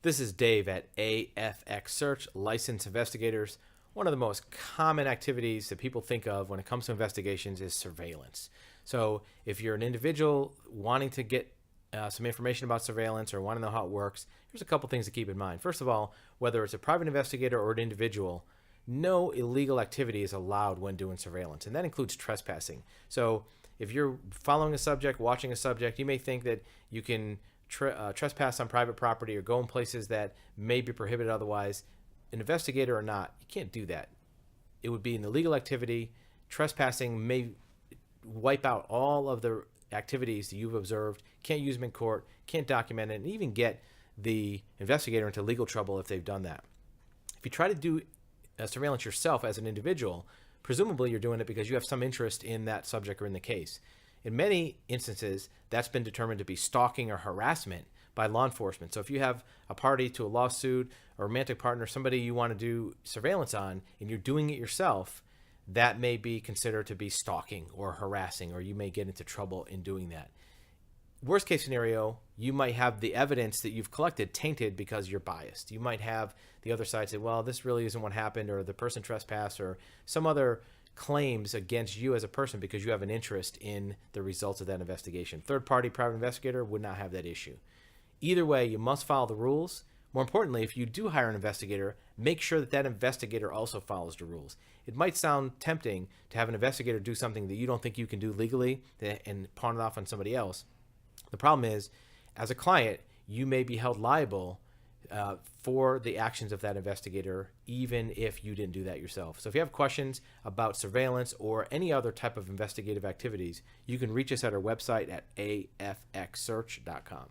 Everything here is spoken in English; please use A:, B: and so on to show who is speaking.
A: This is Dave at AFX Search, Licensed Investigators. One of the most common activities that people think of when it comes to investigations is surveillance. So if you're an individual wanting to get some information about surveillance or want to know how it works, here's a couple things to keep in mind. First of all, whether it's a private investigator or an individual, no illegal activity is allowed when doing surveillance, and that includes trespassing. So if you're following a subject, watching a subject, you may think that you can trespass on private property or go in places that may be prohibited otherwise. An investigator or not, you can't do that. It would be an illegal activity. Trespassing may wipe out all of the activities that you've observed, can't use them in court, can't document it, and even get the investigator into legal trouble if they've done that. If you try to do surveillance yourself as an individual, presumably you're doing it because you have some interest in that subject or in the case. In many instances, that's been determined to be stalking or harassment by law enforcement. So if you have a party to a lawsuit, a romantic partner, somebody you want to do surveillance on, and you're doing it yourself, that may be considered to be stalking or harassing, or you may get into trouble in doing that. Worst case scenario, you might have the evidence that you've collected tainted because you're biased. You might have the other side say, well, this really isn't what happened, or the person trespassed, or some other claims against you as a person because you have an interest in the results of that investigation. Third-party private investigator would not have that issue. Either way, you must follow the rules. More importantly, if you do hire an investigator, make sure that that investigator also follows the rules. It might sound tempting to have an investigator do something that you don't think you can do legally and pawn it off on somebody else. The problem is, as a client, you may be held liable for the actions of that investigator, even if you didn't do that yourself. So if you have questions about surveillance or any other type of investigative activities, you can reach us at our website at afxsearch.com.